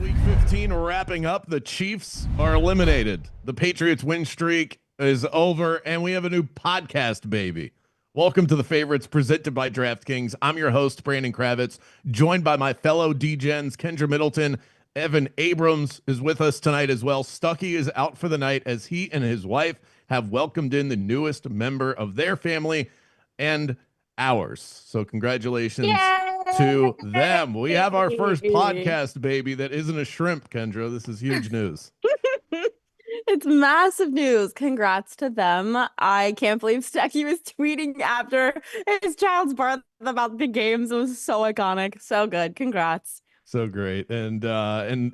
Week 15 wrapping up. The Chiefs are eliminated. The Patriots win streak is over, and we have a new podcast, baby. Welcome to The Favorites, presented by DraftKings. I'm your host, Brandon Kravitz, joined by my fellow D-Gens, Kendra Middleton. Evan Abrams is with us tonight as well. Stuckey is out for the night as he and his wife have welcomed in the newest member of their family and ours. So congratulations to them. We have our first Yay! podcast, baby, that isn't a shrimp, Kendra. This is huge news. It's massive news. Congrats to them. I can't believe Stecky was tweeting after his child's birth about the games. It was so iconic. So good. Congrats. So great. And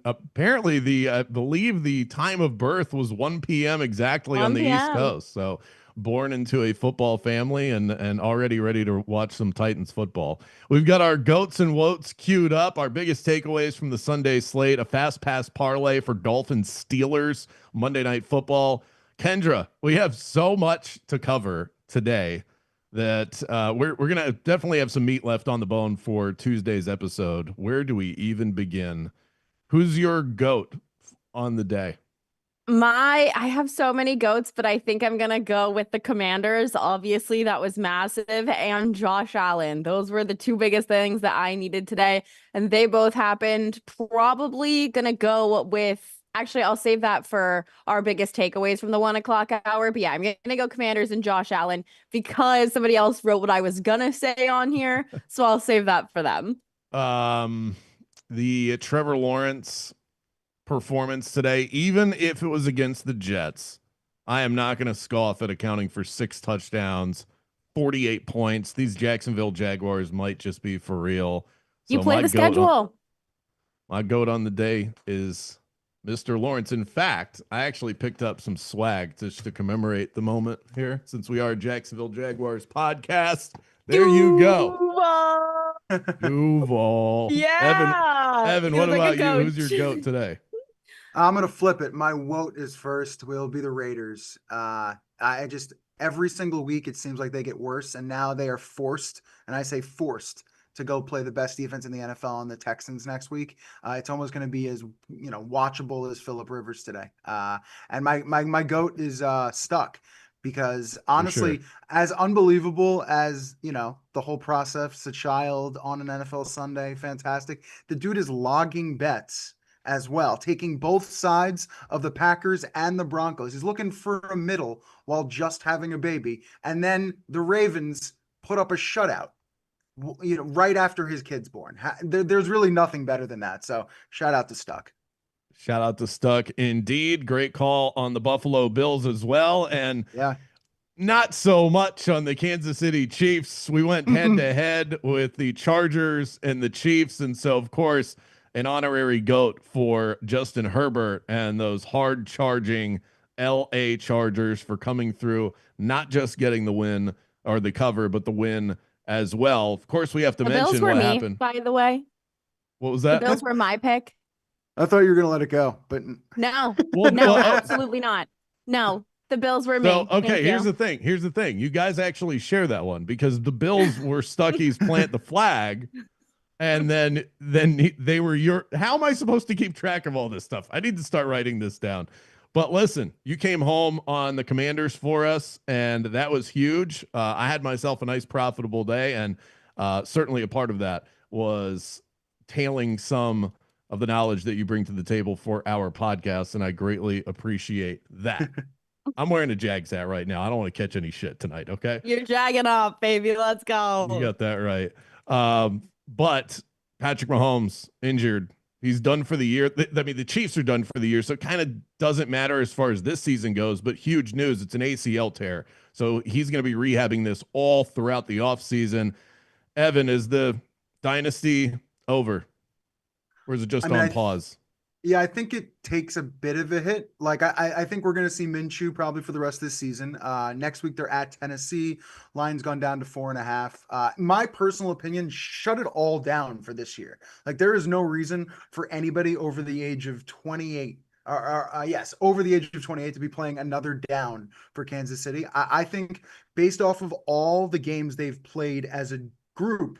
apparently I believe the time of birth was 1 p.m. exactly on the 1 East p.m. Coast. So born into a football family and already ready to watch some Titans football. We've got our goats and wotes queued up. Our biggest takeaways from the Sunday slate: a fast pass parlay for Dolphins Steelers Monday Night Football. Kendra, we have so much to cover today that we're gonna definitely have some meat left on the bone for Tuesday's episode. Where do we even begin? Who's your goat on the day? I have so many goats, but I think I'm gonna go with the Commanders. Obviously, that was massive, and Josh Allen. Those were the two biggest things that I needed today, and they both happened. Probably gonna go with. Actually, I'll save that for our biggest takeaways from the 1 o'clock hour. But yeah, I'm gonna go Commanders and Josh Allen because somebody else wrote what I was gonna say on here, so I'll save that for them. Um, the Trevor Lawrence performance today, even if it was against the Jets, I am not going to scoff at accounting for 6 touchdowns, 48 points. These Jacksonville Jaguars might just be for real. You So play the schedule. my goat on the day is Mr. Lawrence. In fact, I actually picked up some swag just to commemorate the moment here, since we are a Jacksonville Jaguars podcast. There you go. Duval. Duval. Yeah, Evan, what feels like a about you? Who's your coach. goat today? I'm gonna flip it. My vote is first. Will be the Raiders. I just every single week it seems like they get worse, and now they are forced, and I say forced, to go play the best defense in the NFL on the Texans next week. It's almost going to be as watchable as Phillip Rivers today. And my goat is stuck because For sure. honestly, as unbelievable as the whole process, a child on an NFL Sunday, fantastic. The dude is logging bets as well, taking both sides of the Packers and the Broncos. He's looking for a middle while just having a baby. And then the Ravens put up a shutout, right after his kid's born. There's really nothing better than that. So shout out to Stuck. Shout out to Stuck. Indeed. Great call on the Buffalo Bills as well. And Yeah. not so much on the Kansas City Chiefs. We went head to head with the Chargers and the Chiefs. And so, of course, an honorary GOAT for Justin Herbert and those hard charging LA Chargers for coming through, not just getting the win or the cover, but the win as well. Of course, we have to The Bills mention were what me, happened. by the way. What was The that? Bills were my pick. I thought you were gonna let it go, but No, Well, no, well, absolutely not. No, the Bills were so me. okay, Thank here's you. the thing. Here's the thing. You guys actually share that one because the Bills were Stuckey's plant the flag, and then they were your. How am I supposed to keep track of all this stuff? I need to start writing this down. But listen, you came home on the Commanders for us, and that was huge. I had myself a nice profitable day, and certainly a part of that was tailing some of the knowledge that you bring to the table for our podcast, and I greatly appreciate that. I'm wearing a Jags hat right now. I don't want to catch any shit tonight. Okay. You're jagging off, baby. Let's You go. got that right. But Patrick Mahomes injured. He's done for the year. I mean, the Chiefs are done for the year, so it kind of doesn't matter as far as this season goes. But huge news. It's an ACL tear. So he's going to be rehabbing this all throughout the offseason. Evan, is the dynasty over? Or is it I just mean, on pause? yeah, I think it takes a bit of a hit. Like I think we're gonna see Minshew probably for the rest of this season. Next week they're at Tennessee. Line's gone down to 4.5. My personal opinion, shut it all down for this year. Like there is no reason for anybody over the age of 28. Yes, over the age of 28 to be playing another down for Kansas City. I think based off of all the games they've played as a group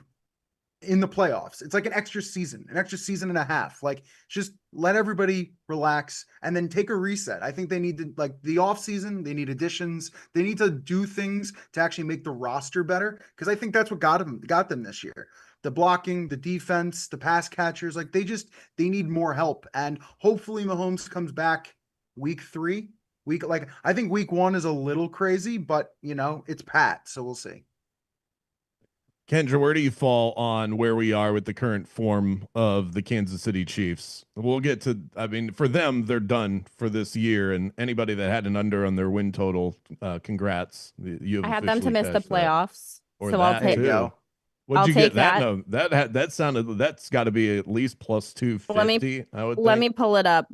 in the playoffs. It's like an extra season and a half. Like, just let everybody relax and then take a reset. I think they need to, like, the off season, they need additions. They need to do things to actually make the roster better, because I think that's what got them this year. The blocking, the defense, the pass catchers, like they need more help. And hopefully Mahomes comes back week 3. I think week 1 is a little crazy, but it's Pat, so we'll see. Kendra, where do you fall on where we are with the current form of the Kansas City Chiefs? We'll get to, I mean, for them, they're done for this year, and anybody that had an under on their win total, congrats. You have I had them to officially miss the cashed that. playoffs, Or so that I'll take. There you too. go. What'd I'll you take get? That that. no, that sounded, that's got to be at least plus 250. I would Let think. me pull it up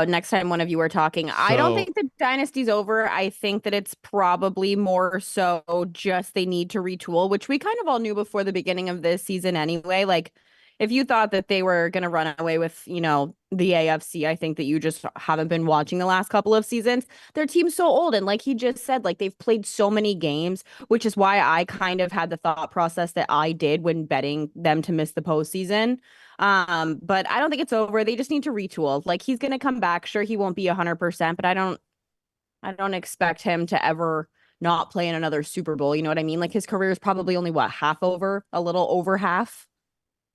next time one of you are talking. I don't So think the dynasty's over. I think that it's probably more so just they need to retool, which we kind of all knew before the beginning of this season anyway. Like, if you thought that they were going to run away with, the AFC, I think that you just haven't been watching the last couple of seasons. Their team's so old, and like he just said, like, they've played so many games, which is why I kind of had the thought process that I did when betting them to miss the postseason. But I don't think it's over. They just need to retool. Like, he's going to come back. Sure, he won't be 100%, but I don't expect him to ever not play in another Super Bowl. You know what I mean? Like, his career is probably only half over, a little over half.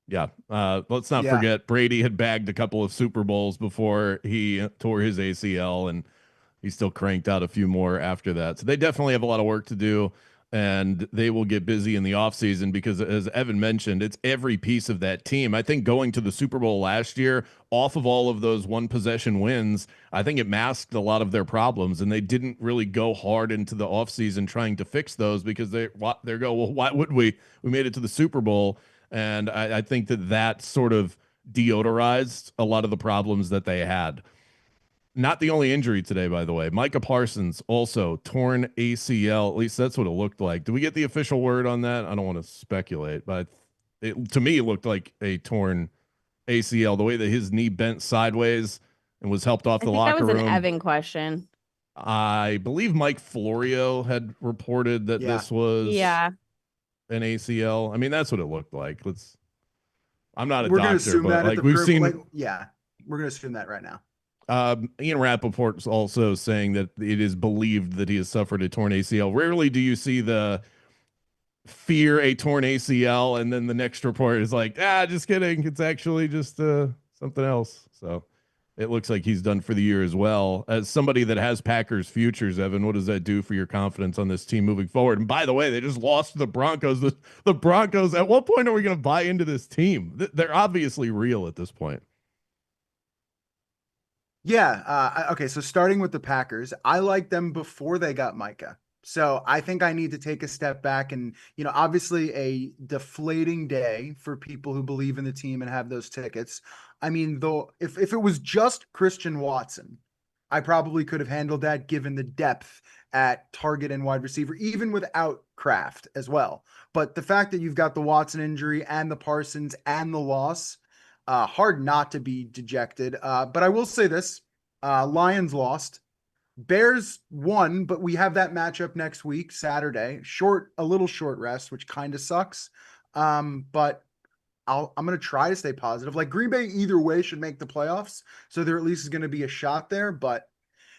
yeah, let's not Yeah. forget Brady had bagged a couple of Super Bowls before he tore his ACL, and he still cranked out a few more after that. So they definitely have a lot of work to do, and they will get busy in the offseason because, as Evan mentioned, it's every piece of that team. I think going to the Super Bowl last year, off of all of those one possession wins, I think it masked a lot of their problems, and they didn't really go hard into the offseason trying to fix those because they go, well, why would we? We made it to the Super Bowl, and I think that sort of deodorized a lot of the problems that they had. Not the only injury today, by the way. Micah Parsons also torn ACL. At least that's what it looked like. Do we get the official word on that? I don't want to speculate, but to me, it looked like a torn ACL. The way that his knee bent sideways and was helped off I the think that locker was an room. Evan question. I believe Mike Florio had reported that Yeah. this was Yeah. an ACL. I mean, that's what it looked like. I'm not a We're gonna doctor, assume but that like we've seen. yeah, we're gonna assume that right now. Ian Rappaport's also saying that it is believed that he has suffered a torn ACL. Rarely do you see the fear a torn ACL, and then the next report is like, just kidding. It's actually just something else. So it looks like he's done for the year as well. As somebody that has Packers futures, Evan, what does that do for your confidence on this team moving forward? And by the way, they just lost to the Broncos. The Broncos, at what point are we going to buy into this team? They're obviously real at this point. Yeah. Okay. So starting with the Packers, I liked them before they got Micah. So I think I need to take a step back and, obviously a deflating day for people who believe in the team and have those tickets. I mean, though, if it was just Christian Watson, I probably could have handled that given the depth at target and wide receiver, even without Kraft as well. But the fact that you've got the Watson injury and the Parsons and the loss, hard not to be dejected. But I will say this, Lions lost. Bears won, but we have that matchup next week, Saturday. A little short rest, which kind of sucks. But I'm going to try to stay positive. Like, Green Bay either way should make the playoffs. So there at least is going to be a shot there, but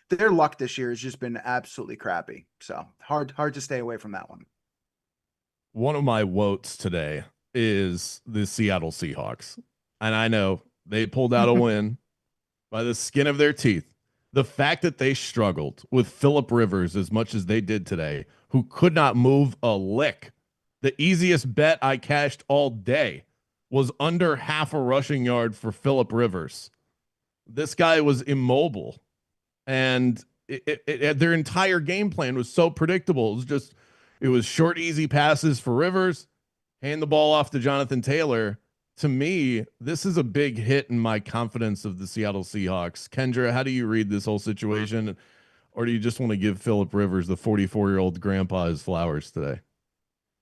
their luck this year has just been absolutely crappy. So hard to stay away from that one. One of my votes today is the Seattle Seahawks. And I know they pulled out a win by the skin of their teeth. The fact that they struggled with Phillip Rivers as much as they did today, who could not move a lick. The easiest bet I cashed all day was under half a rushing yard for Phillip Rivers. This guy was immobile. And their entire game plan was so predictable. It was short, easy passes for Rivers, hand the ball off to Jonathan Taylor. To me, this is a big hit in my confidence of the Seattle Seahawks. Kendra, how do you read this whole situation? Or do you just want to give Phillip Rivers, the 44-year-old grandpa, his flowers today?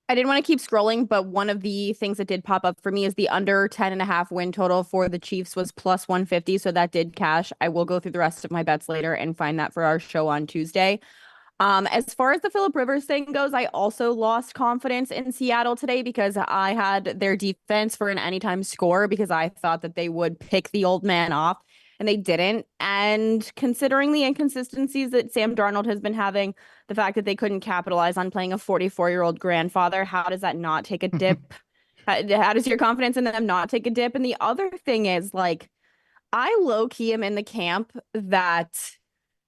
I didn't want to keep scrolling, but one of the things that did pop up for me is the under 10.5 win total for the Chiefs was plus 150. So that did cash. I will go through the rest of my bets later and find that for our show on Tuesday. As far as the Phillip Rivers thing goes, I also lost confidence in Seattle today because I had their defense for an anytime score because I thought that they would pick the old man off and they didn't. And considering the inconsistencies that Sam Darnold has been having, the fact that they couldn't capitalize on playing a 44-year-old grandfather, how does that not take a dip? How does your confidence in them not take a dip? And the other thing is, like, I low key am in the camp that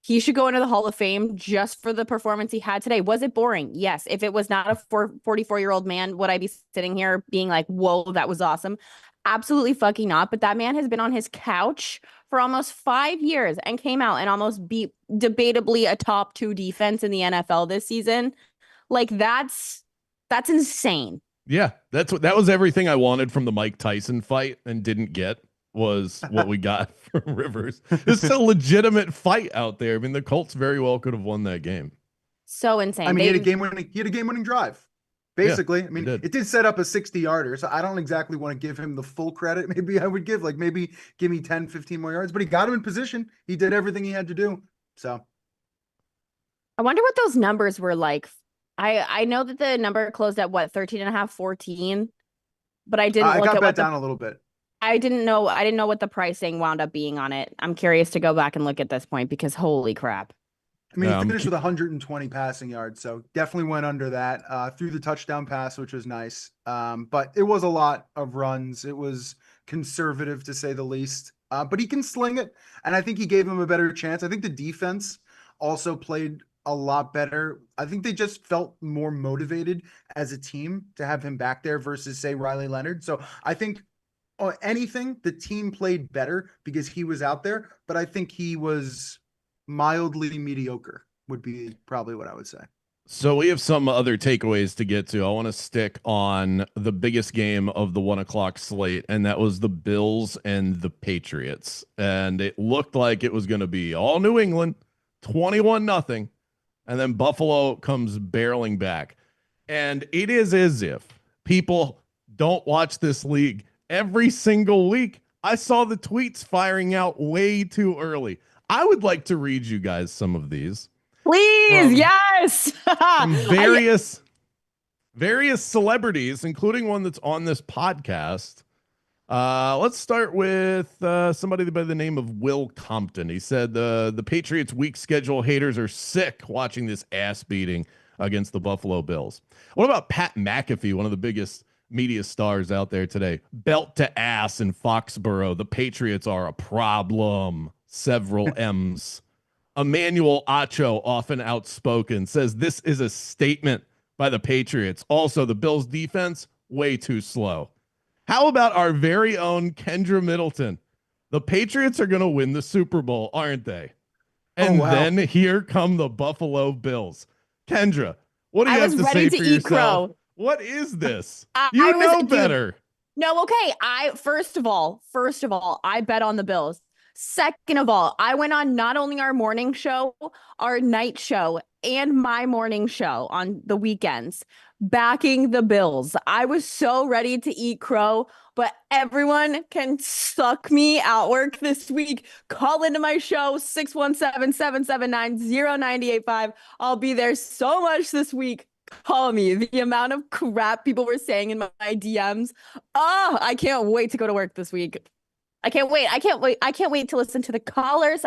he should go into the Hall of Fame just for the performance he had today. Was it boring? Yes. If it was not a 44-year-old man, would I be sitting here being like, whoa, that was awesome? Absolutely fucking not. But that man has been on his couch for almost 5 years and came out and almost beat debatably a top 2 defense in the NFL this season. Like that's insane. Yeah, that was everything I wanted from the Mike Tyson fight and didn't get was what we got from Rivers. It's a legitimate fight out there. I mean, the Colts very well could have won that game. So insane. I mean, he had a game-winning drive. Basically, Yeah, I mean, it did set up a 60-yarder, so I don't exactly want to give him the full credit. Maybe I would give give me 10, 15 more yards, but he got him in position. He did everything he had to do. So I wonder what those numbers were like. I know that the number closed at what, 13 and a half, 14, but I didn't I look got at bet what down a little bit. I didn't know what the pricing wound up being on it. I'm curious to go back and look at this point because holy crap. I mean, he finished with 120 passing yards, so definitely went under that. Threw the touchdown pass, which was nice. But it was a lot of runs. It was conservative to say the least. But he can sling it, and I think he gave him a better chance. I think the defense also played a lot better. I think they just felt more motivated as a team to have him back there versus, say, Riley Leonard. So I think anything, the team played better because he was out there, but I think he was mildly mediocre would be probably what I would say. So we have some other takeaways to get to. I want to stick on the biggest game of the 1 o'clock slate, and that was the Bills and the Patriots. And it looked like it was going to be all New England, 21-0, and then Buffalo comes barreling back. And it is as if people don't watch this league every single week. I saw the tweets firing out way too early. I would like to read you guys some of these. Please, yes. From various celebrities, including one that's on this podcast. Let's start with somebody by the name of Will Compton. He said the Patriots' weak schedule haters are sick watching this ass beating against the Buffalo Bills. What about Pat McAfee, one of the biggest media stars out there today? Belt to ass in Foxborough. The Patriots are a problem. Several M's. Emmanuel Acho, often outspoken, says this is a statement by the Patriots. Also, the Bills' defense, way too slow. How about our very own Kendra Middleton? The Patriots are going to win the Super Bowl, aren't they? And then here come the Buffalo Bills. Kendra, what do you have to say for yourself? Crow. What is this? You know better. No, okay. First of all, I bet on the Bills. Second of all, I went on not only our morning show, our night show, and my morning show on the weekends, backing the Bills. I was so ready to eat crow, but everyone can suck me at work this week. Call into my show, 617-779-0985. I'll be there so much this week. Call me. The amount of crap people were saying in my DMs. Oh, I can't wait to go to work this week. I can't wait. I can't wait to listen to the callers.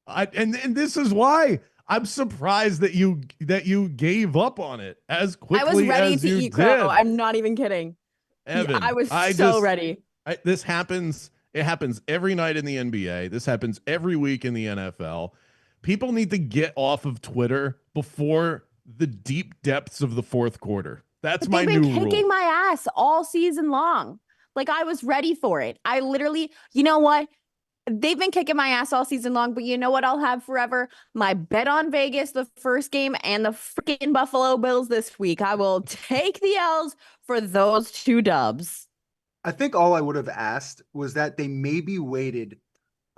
And this is why I'm surprised that you gave up on it as quickly as you did. I was ready to eat crow. I'm not even kidding. Evan, I was so ready. This happens. It happens every night in the NBA. This happens every week in the NFL. People need to get off of Twitter before the deep depths of the fourth quarter. That's my new rule. They've been kicking my ass all season long. Like, I was ready for it. I literally, you know what? They've been kicking my ass all season long, but you know what I'll have forever? My bet on Vegas, the first game, and the freaking Buffalo Bills this week. I will take the L's for those 2 dubs. I think all I would have asked was that they maybe waited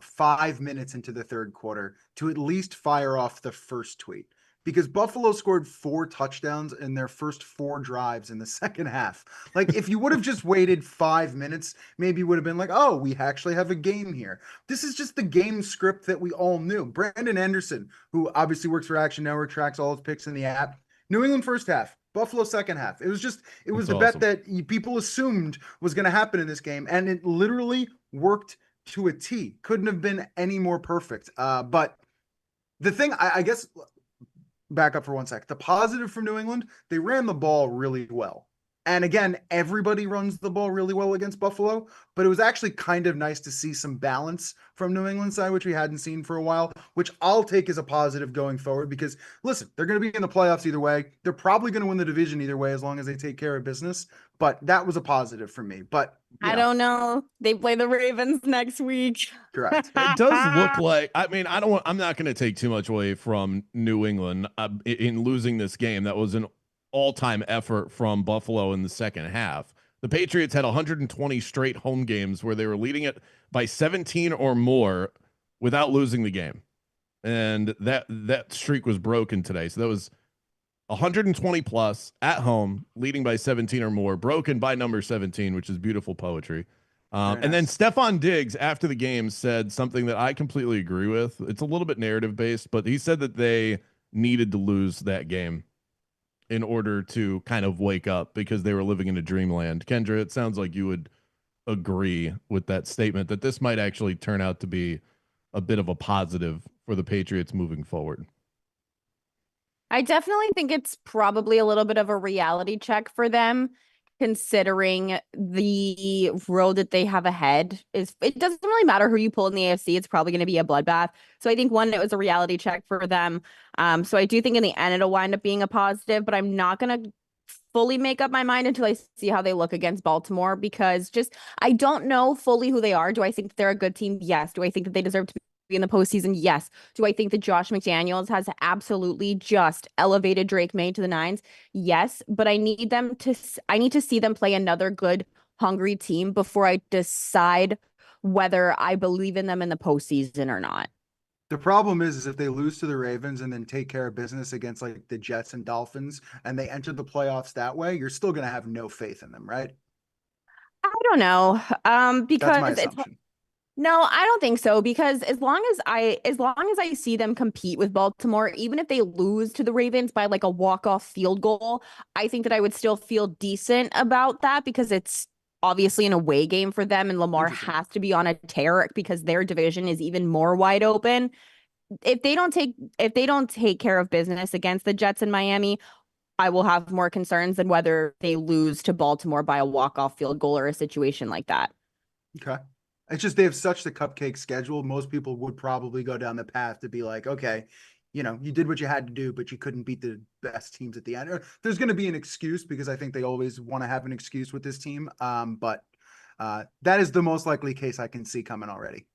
5 minutes into the third quarter to at least fire off the first tweet. because Buffalo scored 4 touchdowns in their first 4 drives in the second half. Like, if you would have just waited 5 minutes, maybe you would have been like, oh, we actually have a game here. This is just the game script that we all knew. Brandon Anderson, who obviously works for Action Network, tracks all his picks in the app. New England first half, Buffalo second half. It was That's the awesome. bet that people assumed was going to happen in this game, and it literally worked to a T. Couldn't have been any more perfect. But the thing, I guess, back up for 1 sec. The positive from New England, they ran the ball really well. And again, everybody runs the ball really well against Buffalo, but it was actually kind of nice to see some balance from New England side, which we hadn't seen for a while, which I'll take as a positive going forward because, listen, they're going to be in the playoffs either way. They're probably going to win the division either way as long as they take care of business, but that was a positive for me. But I don't know. They play the Ravens next week. Correct. It does look like, I mean, I'm not going to take too much away from New England in losing this game. That was an all-time effort from Buffalo in the second half. The Patriots had 120 straight home games where they were leading it by 17 or more without losing the game. And that streak was broken today. So that was 120 plus at home, leading by 17 or more, broken by number 17, which is beautiful poetry. And then Stephon Diggs, after the game, said something that I completely agree with. It's a little bit narrative based, but he said that they needed to lose that game in order to kind of wake up because they were living in a dreamland. Kendra, it sounds like you would agree with that statement that this might actually turn out to be a bit of a positive for the Patriots moving forward. I definitely think it's probably a little bit of a reality check for them, considering the road that they have ahead. It doesn't really matter who you pull in the AFC. It's probably going to be a bloodbath. So I think, one, it was a reality check for them. So I do think in the end it'll wind up being a positive, but I'm not going to fully make up my mind until I see how they look against Baltimore, because I don't know fully who they are. Do I think that they're a good team? Yes. Do I think that they deserve to be in the postseason? Yes. Do I think that Josh McDaniels has absolutely just elevated Drake May to the nines? Yes. But I need to see them play another good, hungry team before I decide whether I believe in them in the postseason or not. The problem is if they lose to the Ravens and then take care of business against like the Jets and Dolphins and they enter the playoffs that way, you're still going to have no faith in them, right? I don't know. Because that's my assumption. No, I don't think so, because as long as I see them compete with Baltimore, even if they lose to the Ravens by like a walk-off field goal, I think that I would still feel decent about that, because it's obviously an away game for them and Lamar has to be on a tear because their division is even more wide open. If they don't take care of business against the Jets in Miami, I will have more concerns than whether they lose to Baltimore by a walk-off field goal or a situation like that. Okay. It's just they have such the cupcake schedule. Most people would probably go down the path to be like, okay, you did what you had to do, but you couldn't beat the best teams at the end. There's going to be an excuse, because I think they always want to have an excuse with this team. But that is the most likely case I can see coming already.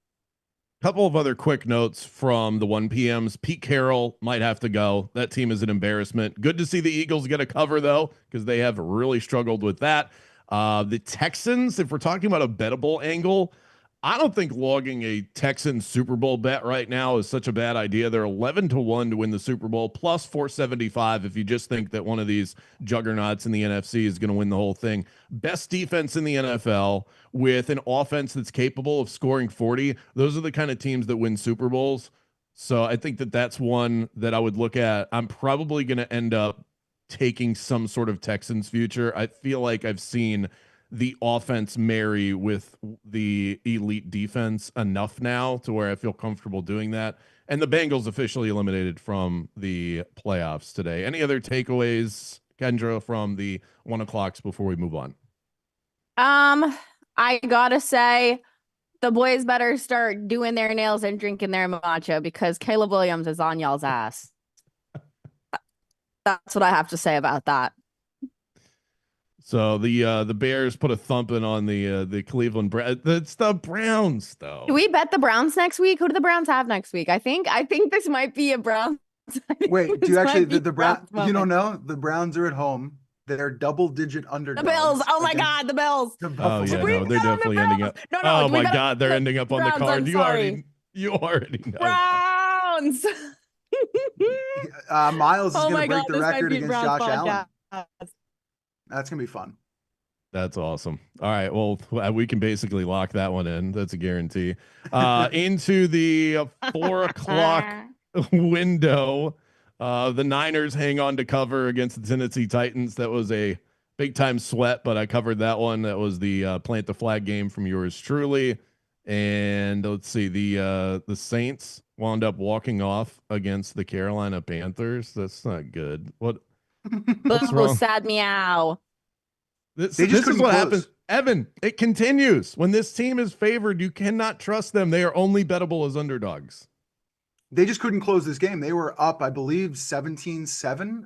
Couple of other quick notes from the 1 p.m.s. Pete Carroll might have to go. That team is an embarrassment. Good to see the Eagles get a cover, though, because they have really struggled with that. The Texans, if we're talking about a bettable angle, I don't think logging a Texans Super Bowl bet right now is such a bad idea. They're 11-1 to win the Super Bowl, plus 475 if you just think that one of these juggernauts in the NFC is going to win the whole thing. Best defense in the NFL with an offense that's capable of scoring 40. Those are the kind of teams that win Super Bowls. So I think that that's one that I would look at. I'm probably going to end up taking some sort of Texans future. I feel like I've seen the offense marry with the elite defense enough now to where I feel comfortable doing that. And the Bengals officially eliminated from the playoffs today. Any other takeaways, Kendra, from the 1 o'clocks before we move on? I gotta say, the boys better start doing their nails and drinking their matcha, because Caleb Williams is on y'all's ass. That's what I have to say about that. So the Bears put a thumping on the Cleveland Browns. It's the Browns, though. Do we bet the Browns next week? Who do the Browns have next week? I think this might be a Browns. Wait, do you actually the Browns? You don't know, the Browns are at home. They're double-digit underdogs. The Bills. Oh my God, the Bills. Oh yeah, no, they're definitely ending up. No, oh my God, they're ending up on the card. You already know. Browns. Miles is Oh going to my break God, the this might record be against Brown's Josh Allen. podcast. That's going to be fun. That's awesome. All right. Well, we can basically lock that one in. That's a guarantee. Into the 4 o'clock window, the Niners hang on to cover against the Tennessee Titans. That was a big time sweat, but I covered that one. That was the plant the flag game from yours truly. And let's see, the Saints wound up walking off against the Carolina Panthers. That's not good. What's Boo, wrong? sad meow. This They just this is couldn't what close. happens. Evan, it continues. When this team is favored, you cannot trust them. They are only bettable as underdogs. They just couldn't close this game. They were up, I believe, 17-7,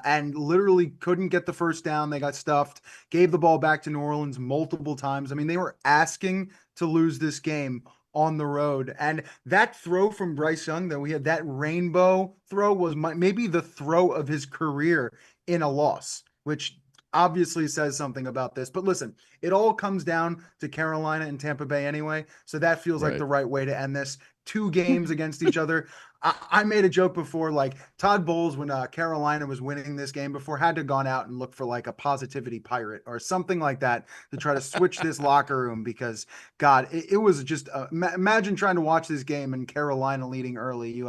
and literally couldn't get the first down. They got stuffed, gave the ball back to New Orleans multiple times. I mean, they were asking to lose this game on the road. And that throw from Bryce Young that we had, that rainbow throw, was maybe the throw of his career in a loss, which obviously says something about this. But listen, it all comes down to Carolina and Tampa Bay anyway. So that feels like Right. the right way to end this. 2 games against each other. I made a joke before, like Todd Bowles, when Carolina was winning this game before, had to gone out and look for like a positivity pirate or something like that to try to switch this locker room, because God, it was just imagine trying to watch this game and Carolina leading early. You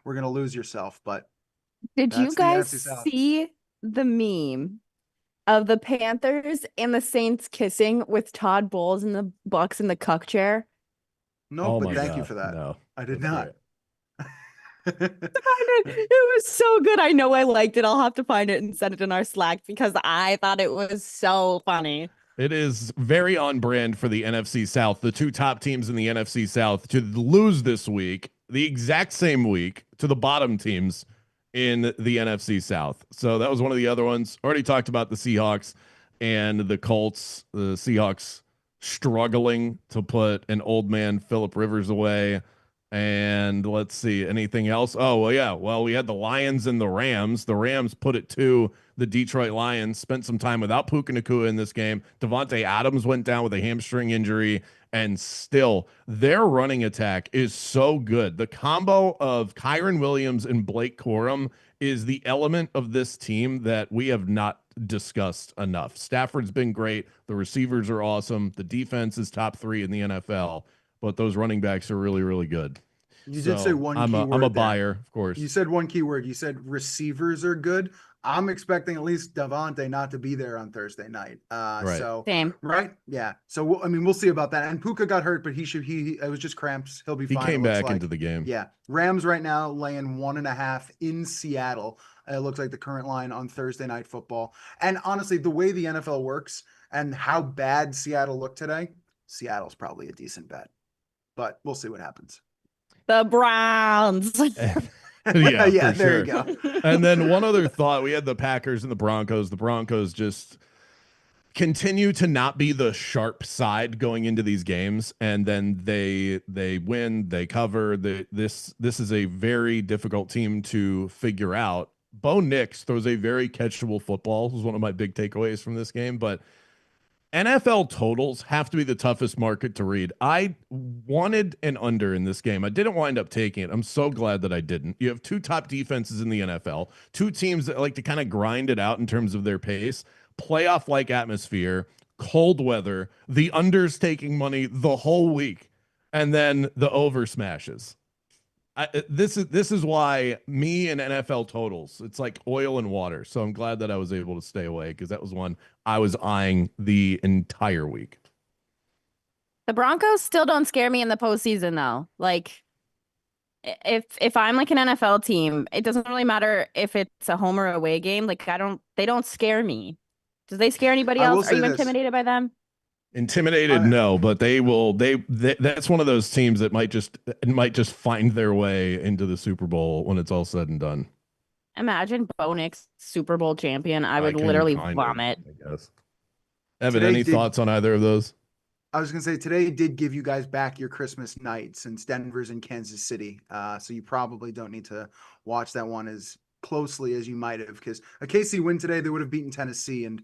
were gonna lose yourself. But Did you that's the guys NFC South. see the meme of the Panthers and the Saints kissing with Todd Bowles and the Bucks in the cuck chair? Nope, Oh but my thank God. you for that. No, I did that's not. It was so good. I know I liked it. I'll have to find it and send it in our Slack because I thought it was so funny. It is very on brand for the NFC South. The 2 top teams in the NFC South to lose this week, the exact same week, to the bottom teams in the NFC South. So that was one of the other ones. Already talked about the Seahawks and the Colts. The Seahawks struggling to put an old man Phillip Rivers away. And let's see, anything else? Oh, well, yeah. Well, we had the Lions and the Rams. The Rams put it to the Detroit Lions, spent some time without Puka Nacua in this game. Devontae Adams went down with a hamstring injury, and still their running attack is so good. The combo of Kyron Williams and Blake Corum is the element of this team that we have not discussed enough. Stafford's been great. The receivers are awesome. The defense is top 3 in the NFL, but those running backs are really, really good. You did say one I'm key a word there. buyer, of course. You said one key word. You said receivers are good. I'm expecting at least Devontae not to be there on Thursday night. Right. So Same. right, yeah. So I mean, we'll see about that. And Puka got hurt, but it was just cramps. He'll be He fine. came It looks back like. into the game. Yeah. Rams right now laying 1.5 in Seattle. It looks like the current line on Thursday Night Football. And honestly, the way the NFL works and how bad Seattle looked today, Seattle's probably a decent bet. But we'll see what happens. The Browns. Yeah, yeah, for there sure. you go. And then one other thought, we had the Packers and the Broncos. The Broncos just continue to not be the sharp side going into these games, and then they win, they cover. This is a very difficult team to figure out. Bo Nix throws a very catchable football. Was one of my big takeaways from this game, but NFL totals have to be the toughest market to read. I wanted an under in this game. I didn't wind up taking it. I'm so glad that I didn't. You have 2 top defenses in the NFL, 2 teams that like to kind of grind it out in terms of their pace, playoff-like atmosphere, cold weather, the unders taking money the whole week, and then the over smashes. This is why me and NFL totals, it's like oil and water. So I'm glad that I was able to stay away, because that was one I was eyeing the entire week. The Broncos still don't scare me in the postseason though. Like if I'm like an NFL team, it doesn't really matter if it's a home or away game. Like they don't scare me. Does they scare anybody I will else? Are say you this. intimidated by them? Intimidated, no, but they that's one of those teams that might just find their way into the Super Bowl when it's all said and done. Imagine Bo Nix Super Bowl champion. I I would can literally kind of, vomit. I guess. Evan, Today any thoughts on either of those? I was going to say, today did give you guys back your Christmas night since Denver's in Kansas City. So you probably don't need to watch that one as closely as you might have, because a KC win today, they would have beaten Tennessee, and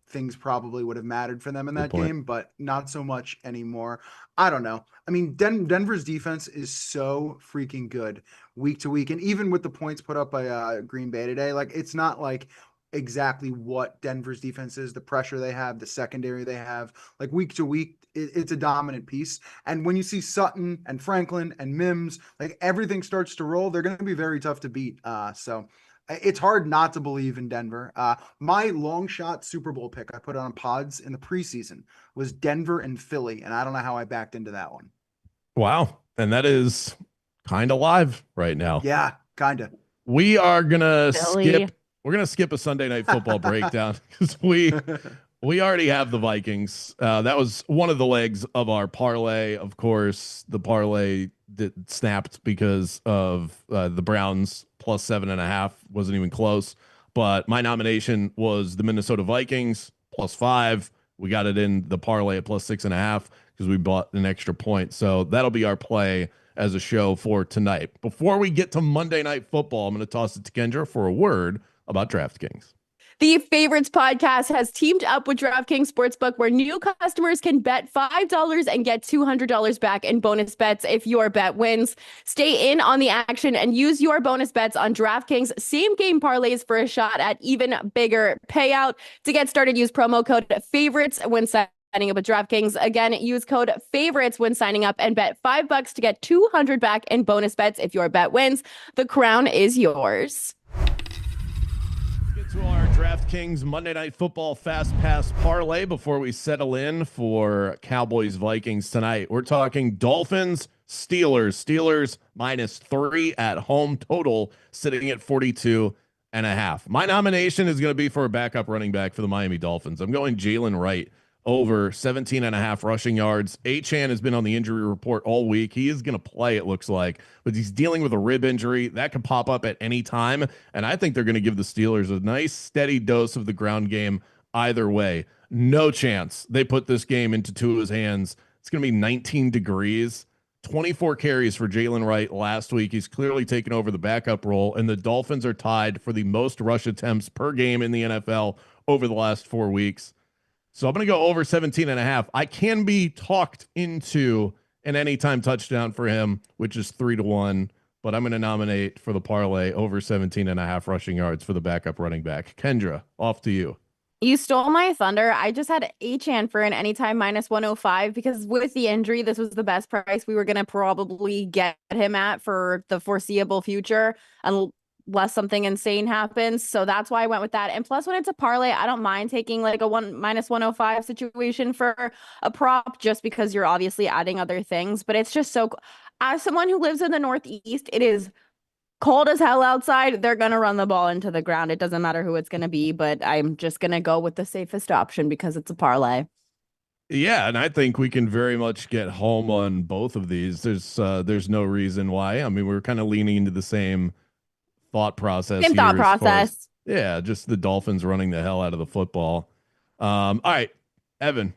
things probably would have mattered for them in that game, but not so much anymore. I don't know. I mean, Denver's defense is so freaking good week to week, and even with the points put up by Green Bay today, like it's not like exactly what Denver's defense is, the pressure they have, the secondary they have, like week to week, it's a dominant piece. And when you see Sutton and Franklin and Mims, like everything starts to roll, they're going to be very tough to beat. So it's hard not to believe in Denver. My long shot Super Bowl pick I put on pods in the preseason was Denver and Philly, and I don't know how I backed into that one. Wow. And that is kind of live right now. Yeah, kind of. We are going to Philly. we're going to skip a Sunday Night Football breakdown because we already have the Vikings. That was one of the legs of our parlay. Of course, the parlay that snapped because of the Browns plus 7.5 wasn't even close. But my nomination was the Minnesota Vikings plus 5. We got it in the parlay at plus 6.5 because we bought an extra point. So that'll be our play as a show for tonight. Before we get to Monday Night Football, I'm going to toss it to Kendra for a word about DraftKings. The Favorites podcast has teamed up with DraftKings Sportsbook, where new customers can bet $5 and get $200 back in bonus bets if your bet wins. Stay in on the action and use your bonus bets on DraftKings same game parlays for a shot at even bigger payout. To get started, use promo code FAVORITES when signing up with DraftKings. Again, use code FAVORITES when signing up and bet $5 to get $200 back in bonus bets if your bet wins. The crown is yours. To our DraftKings Monday Night Football Fast Pass parlay before we settle in for Cowboys Vikings tonight. We're talking Dolphins, Steelers. Steelers -3 at home, total sitting at 42.5. My nomination is going to be for a backup running back for the Miami Dolphins. I'm going Jalen Wright over 17.5 rushing yards. Achane has been on the injury report all week. He is going to play, it looks like, but he's dealing with a rib injury that could pop up at any time. And I think they're going to give the Steelers a nice steady dose of the ground game either way. No chance they put this game into Tua's hands. It's going to be 19 degrees. 24 carries for Jalen Wright last week. He's clearly taken over the backup role, and the Dolphins are tied for the most rush attempts per game in the NFL over the last 4 weeks. So I'm going to go over 17.5. I can be talked into an anytime touchdown for him, which is 3-1, but I'm going to nominate for the parlay over 17.5 rushing yards for the backup running back. Kendra, off to you. You stole my thunder. I just had Achane for an anytime -105 because with the injury, this was the best price we were going to probably get him at for the foreseeable future, unless something insane happens. So that's why I went with that. And plus, when it's a parlay, I don't mind taking like a -105 situation for a prop, just because you're obviously adding other things. But it's just so, as someone who lives in the Northeast, it is cold as hell outside. They're going to run the ball into the ground. It doesn't matter who it's going to be, but I'm just going to go with the safest option because it's a parlay. Yeah, and I think we can very much get home on both of these. There's no reason why. I mean, we're kind of leaning into the same thought process. Same thought process. Yeah, just the Dolphins running the hell out of the football. All right, Evan,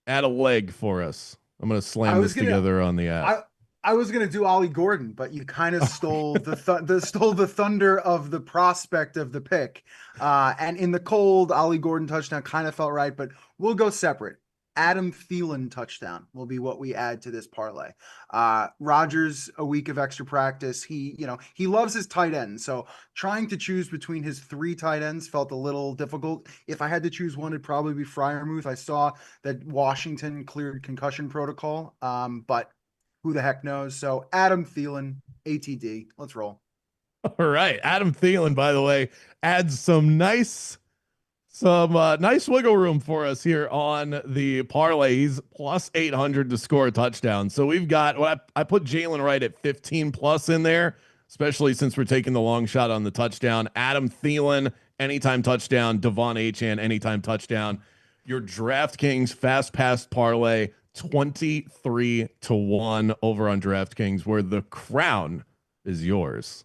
add a leg for us. I'm going to slam this together on the app. I was gonna do Ollie Gordon, but you kind of stole the thunder of the prospect of the pick. And in the cold, Ollie Gordon touchdown kind of felt right, but we'll go separate. Adam Thielen touchdown will be what we add to this parlay. Rodgers, a week of extra practice. He loves his tight ends. So trying to choose between his 3 tight ends felt a little difficult. If I had to choose one, it'd probably be Freiermuth. I saw that Washington cleared concussion protocol, but who the heck knows? So Adam Thielen, ATD. Let's roll. All right. Adam Thielen, by the way, adds some nice wiggle room for us here on the parlay. He's plus 800 to score a touchdown. So we've got, I put Jalen Wright at 15 plus in there, especially since we're taking the long shot on the touchdown. Adam Thielen, anytime touchdown. Devon Achane, anytime touchdown. Your DraftKings Fast Pass parlay, 23-1 over on DraftKings, where the crown is yours.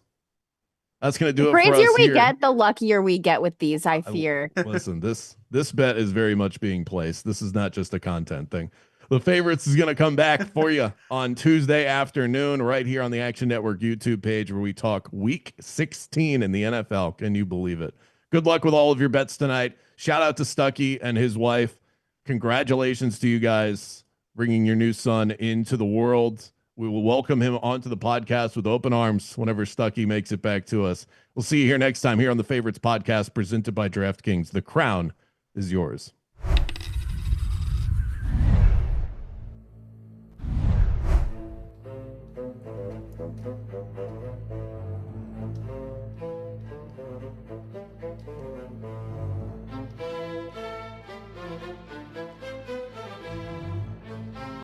That's going to do it for us. The crazier we here. get, the luckier we get with these, I fear. Listen, this bet is very much being placed. This is not just a content thing. The Favorites is going to come back for you on Tuesday afternoon right here on the Action Network YouTube page where we talk week 16 in the NFL. Can you believe it? Good luck with all of your bets tonight. Shout out to Stuckey and his wife. Congratulations to you guys bringing your new son into the world. We will welcome him onto the podcast with open arms whenever Stuckey makes it back to us. We'll see you here next time here on the Favorites podcast presented by DraftKings. The crown is yours.